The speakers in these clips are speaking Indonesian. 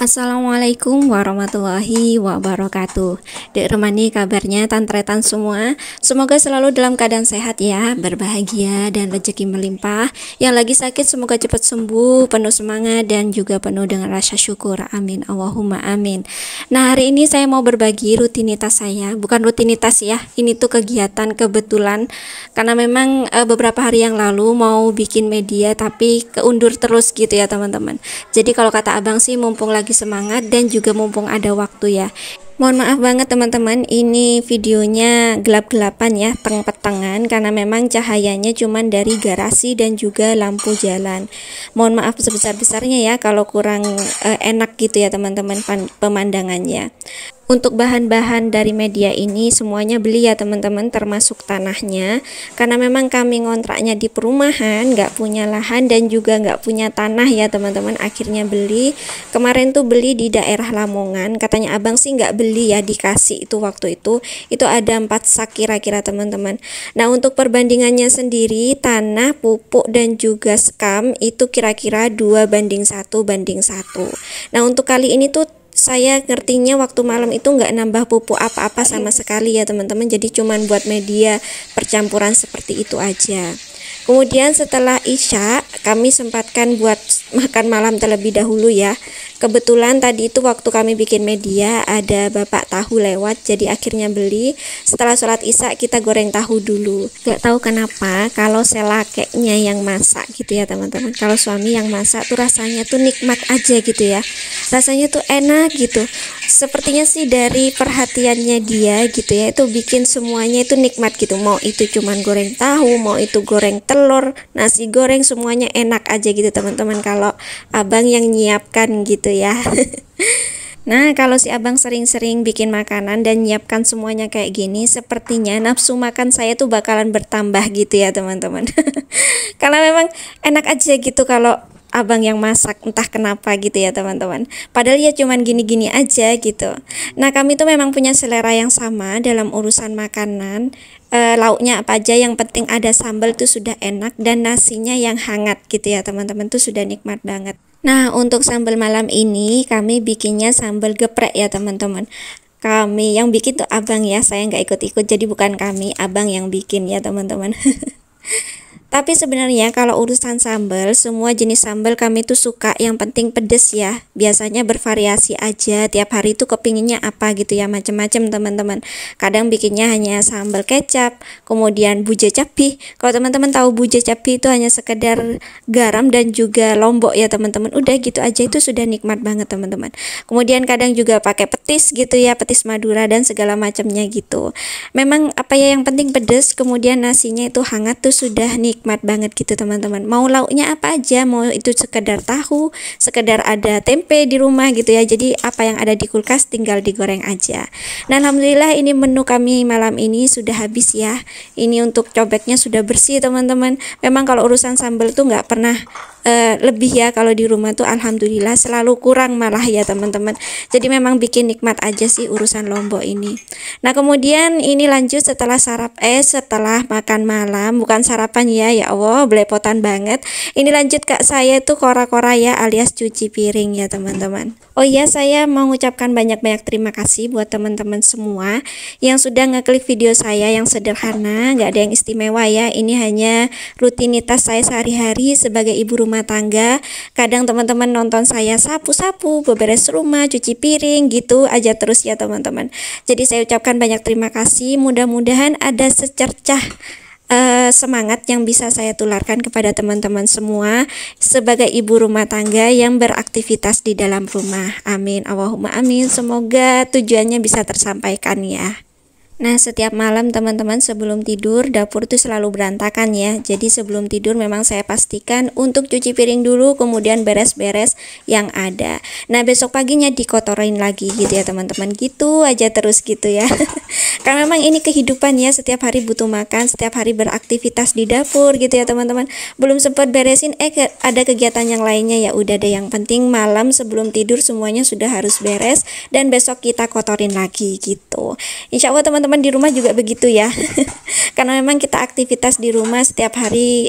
Assalamualaikum warahmatullahi wabarakatuh. Dek Remani kabarnya tantretan semua. Semoga selalu dalam keadaan sehat ya, berbahagia dan rezeki melimpah. Yang lagi sakit semoga cepat sembuh, penuh semangat dan juga penuh dengan rasa syukur. Amin Allahumma amin. Nah, hari ini saya mau berbagi rutinitas saya. Bukan rutinitas ya, ini tuh kegiatan kebetulan. Karena memang beberapa hari yang lalu mau bikin media tapi keundur terus gitu ya teman-teman. Jadi kalau kata abang sih mumpung lagi semangat dan juga mumpung ada waktu ya. Mohon maaf banget teman-teman, ini videonya gelap-gelapan ya, peteng-petengan karena memang cahayanya cuman dari garasi dan juga lampu jalan. Mohon maaf sebesar-besarnya ya kalau kurang enak gitu ya teman-teman pemandangannya. Untuk bahan-bahan dari media ini semuanya beli ya teman-teman, termasuk tanahnya, karena memang kami ngontraknya di perumahan, nggak punya lahan dan juga nggak punya tanah ya teman-teman. Akhirnya beli. Kemarin tuh beli di daerah Lamongan, katanya abang sih nggak beli ya, dikasih itu waktu itu ada 4 sak kira-kira teman-teman. Nah, untuk perbandingannya sendiri tanah, pupuk dan juga skam itu kira-kira 2:1. Nah, untuk kali ini tuh saya ngertinya waktu malam itu nggak nambah pupuk apa-apa sama sekali ya teman-teman, jadi cuman buat media percampuran seperti itu aja. Kemudian setelah Isya kami sempatkan buat makan malam terlebih dahulu ya. Kebetulan tadi itu waktu kami bikin media ada bapak tahu lewat, jadi akhirnya beli. Setelah sholat Isya kita goreng tahu dulu. Gak tahu kenapa kalau selakeknya yang masak gitu ya teman-teman, kalau suami yang masak tuh rasanya tuh nikmat aja gitu ya, rasanya tuh enak gitu. Sepertinya sih dari perhatiannya dia gitu ya, itu bikin semuanya itu nikmat gitu. Mau itu cuman goreng tahu, mau itu goreng telur, nasi goreng, semuanya enak aja gitu teman-teman kalau abang yang nyiapkan gitu ya. Nah, kalau si abang sering-sering bikin makanan dan nyiapkan semuanya kayak gini, sepertinya nafsu makan saya tuh bakalan bertambah gitu ya teman-teman. Karena memang enak aja gitu kalau abang yang masak, entah kenapa gitu ya teman-teman. Padahal ya cuman gini-gini aja gitu. Nah, kami tuh memang punya selera yang sama dalam urusan makanan. Lauknya apa aja yang penting ada sambal tuh sudah enak, dan nasinya yang hangat gitu ya teman-teman, tuh sudah nikmat banget. Nah, untuk sambal malam ini kami bikinnya sambal geprek ya teman-teman. Kami yang bikin tuh abang ya, saya nggak ikut-ikut, jadi bukan kami, abang yang bikin ya teman-teman. Tapi sebenarnya kalau urusan sambal, semua jenis sambal kami tuh suka, yang penting pedes ya. Biasanya bervariasi aja, tiap hari tuh kepinginnya apa gitu ya, macam-macam teman-teman. Kadang bikinnya hanya sambal kecap, kemudian buje cabai. Kalau teman-teman tahu buje cabai itu hanya sekedar garam dan juga lombok ya teman-teman. Udah gitu aja itu sudah nikmat banget teman-teman. Kemudian kadang juga pakai petis gitu ya, petis Madura dan segala macamnya gitu. Memang apa ya, yang penting pedes, kemudian nasinya itu hangat tuh sudah nikmat banget gitu teman-teman. Mau lauknya apa aja, mau itu sekedar tahu, sekedar ada tempe di rumah gitu ya, jadi apa yang ada di kulkas tinggal digoreng aja. Nah, alhamdulillah ini menu kami malam ini sudah habis ya. Ini untuk cobeknya sudah bersih teman-teman. Memang kalau urusan sambal tuh nggak pernah lebih ya, kalau di rumah tuh alhamdulillah selalu kurang malah ya teman-teman. Jadi memang bikin nikmat aja sih urusan lombok ini. Nah, kemudian ini lanjut setelah setelah makan malam, bukan sarapan ya Allah, belepotan banget. Ini lanjut kak saya tuh kora-kora ya, alias cuci piring ya teman-teman. Oh iya, saya mau mengucapkan banyak-banyak terima kasih buat teman-teman semua yang sudah ngeklik video saya yang sederhana, nggak ada yang istimewa ya. Ini hanya rutinitas saya sehari-hari sebagai ibu rumah tangga. Kadang teman-teman nonton saya sapu-sapu, beberes rumah, cuci piring gitu aja terus ya teman-teman. Jadi saya ucapkan banyak terima kasih. Mudah-mudahan ada secercah semangat yang bisa saya tularkan kepada teman-teman semua sebagai ibu rumah tangga yang beraktivitas di dalam rumah. Amin Allahumma amin. Semoga tujuannya bisa tersampaikan ya. Nah, setiap malam teman-teman sebelum tidur dapur tuh selalu berantakan ya. Jadi sebelum tidur memang saya pastikan untuk cuci piring dulu, kemudian beres-beres yang ada. Nah, besok paginya dikotorin lagi gitu ya teman-teman. Gitu aja terus gitu ya. Karena memang ini kehidupan ya, setiap hari butuh makan, setiap hari beraktivitas di dapur gitu ya teman-teman. Belum sempat beresin ada kegiatan yang lainnya, ya udah deh, yang penting malam sebelum tidur semuanya sudah harus beres dan besok kita kotorin lagi gitu. Insya Allah teman-teman teman-teman di rumah juga begitu ya. Karena memang kita aktivitas di rumah setiap hari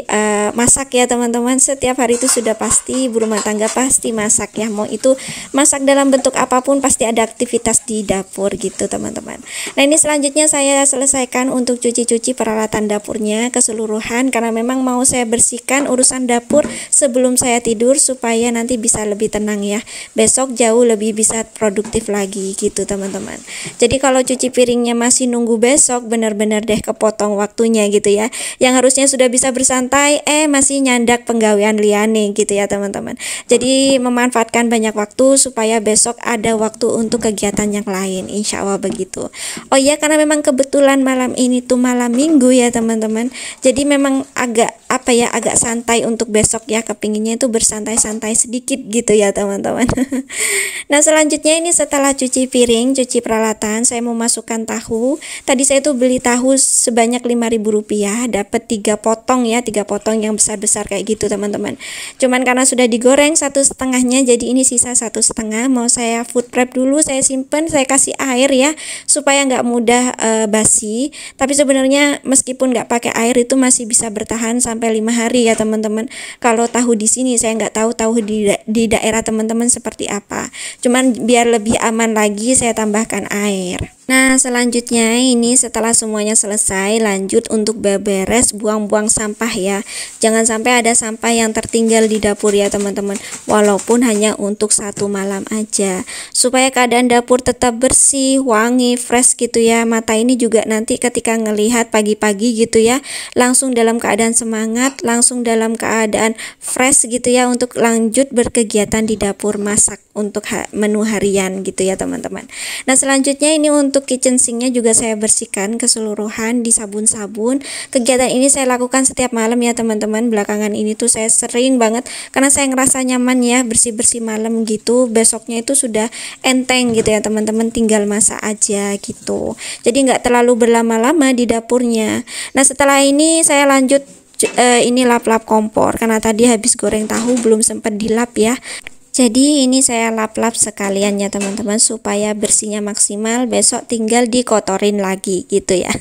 masak ya teman-teman. Setiap hari itu sudah pasti berumah tangga pasti masak ya. Mau itu masak dalam bentuk apapun pasti ada aktivitas di dapur gitu teman-teman. Nah ini selanjutnya saya selesaikan untuk cuci-cuci peralatan dapurnya keseluruhan, karena memang mau saya bersihkan urusan dapur sebelum saya tidur supaya nanti bisa lebih tenang ya. Besok jauh lebih bisa produktif lagi gitu teman-teman. Jadi kalau cuci piringnya masih nunggu besok, benar-benar deh kepotong waktunya gitu ya. Yang harusnya sudah bisa bersantai masih nyandak penggawean liane gitu ya teman-teman. Jadi memanfaatkan banyak waktu supaya besok ada waktu untuk kegiatan yang lain, insya Allah begitu. Oh iya, karena memang kebetulan malam ini tuh malam minggu ya teman-teman. Jadi memang agak agak santai untuk besok ya, kepinginnya itu bersantai-santai sedikit gitu ya teman-teman. Nah selanjutnya ini setelah cuci piring, cuci peralatan, saya mau masukkan tahu. Tadi saya tuh beli tahu sebanyak Rp5.000, dapat 3 potong ya, 3 potong yang besar-besar kayak gitu teman-teman. Cuman karena sudah digoreng 1,5-nya, jadi ini sisa 1,5. Mau saya food prep dulu, saya simpen, saya kasih air ya supaya nggak mudah basi. Tapi sebenarnya meskipun nggak pakai air itu masih bisa bertahan sampai 5 hari ya teman-teman. Kalau tahu di sini saya nggak tahu di daerah teman-teman seperti apa. Cuman biar lebih aman lagi saya tambahkan air. Nah selanjutnya ini setelah semuanya selesai, lanjut untuk beberes buang-buang sampah ya. Jangan sampai ada sampah yang tertinggal di dapur ya teman-teman, walaupun hanya untuk 1 malam aja, supaya keadaan dapur tetap bersih, wangi, fresh gitu ya. Mata ini juga nanti ketika ngelihat pagi-pagi gitu ya, langsung dalam keadaan semangat, langsung dalam keadaan fresh gitu ya, untuk lanjut berkegiatan di dapur masak untuk menu harian gitu ya teman-teman. Nah selanjutnya ini untuk kitchen sinknya juga saya bersihkan keseluruhan di sabun-sabun. Kegiatan ini saya lakukan setiap malam ya teman-teman. Belakangan ini tuh saya sering banget karena saya ngerasa nyaman ya bersih-bersih malam gitu. Besoknya itu sudah enteng gitu ya teman-teman, tinggal masak aja gitu. Jadi nggak terlalu berlama-lama di dapurnya. Nah setelah ini saya lanjut ini lap-lap kompor, karena tadi habis goreng tahu belum sempat dilap ya. Jadi ini saya lap-lap sekalian ya teman-teman, supaya bersihnya maksimal, besok tinggal dikotorin lagi gitu ya.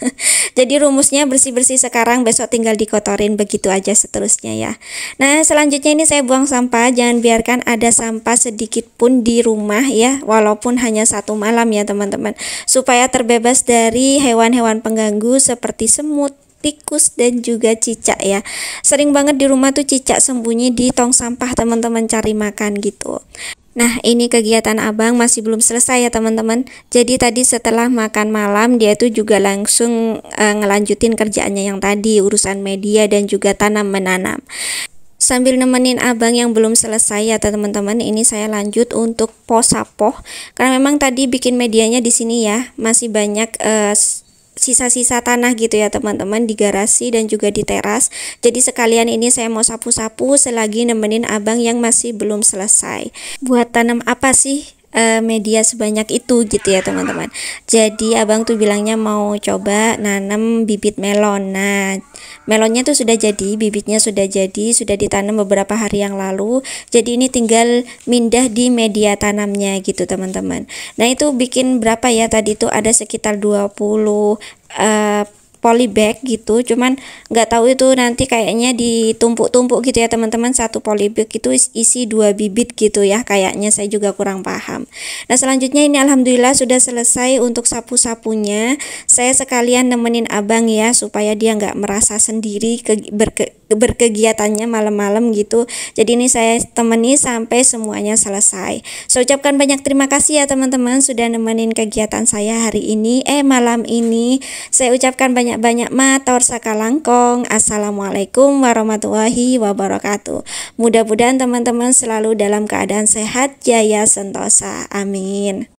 Jadi rumusnya bersih-bersih sekarang, besok tinggal dikotorin, begitu aja seterusnya ya. Nah selanjutnya ini saya buang sampah. Jangan biarkan ada sampah sedikit pun di rumah ya, walaupun hanya 1 malam ya teman-teman, supaya terbebas dari hewan-hewan pengganggu seperti semut, tikus, dan juga cicak ya. Sering banget di rumah tuh cicak sembunyi di tong sampah teman-teman, cari makan gitu. Nah ini kegiatan abang masih belum selesai ya teman-teman. Jadi tadi setelah makan malam dia tuh juga langsung ngelanjutin kerjaannya yang tadi, urusan media dan juga tanam menanam. Sambil nemenin abang yang belum selesai ya teman-teman, ini saya lanjut untuk posapoh, karena memang tadi bikin medianya di sini ya masih banyak sisa-sisa tanah gitu ya teman-teman, di garasi dan juga di teras. Jadi sekalian ini saya mau sapu-sapu selagi nemenin abang yang masih belum selesai. Buat tanam apa sih media sebanyak itu gitu ya teman-teman. Jadi abang tuh bilangnya mau coba nanam bibit melon. Nah melonnya tuh sudah jadi, bibitnya sudah jadi, sudah ditanam beberapa hari yang lalu. Jadi ini tinggal mindah di media tanamnya gitu teman-teman. Nah itu bikin berapa ya, tadi tuh ada sekitar 20 polybag gitu, cuman nggak tahu itu nanti kayaknya ditumpuk-tumpuk gitu ya teman-teman. 1 polybag itu isi 2 bibit gitu ya, kayaknya saya juga kurang paham. Nah selanjutnya ini alhamdulillah sudah selesai untuk sapu-sapunya. Saya sekalian nemenin abang ya, supaya dia nggak merasa sendiri berkegiatannya malam-malam gitu. Jadi ini saya temani sampai semuanya selesai. Saya ucapkan banyak terima kasih ya teman-teman sudah nemenin kegiatan saya hari ini, malam ini. Saya ucapkan banyak-banyak matur sakalangkong. Assalamualaikum warahmatullahi wabarakatuh. Mudah-mudahan teman-teman selalu dalam keadaan sehat, jaya sentosa. Amin.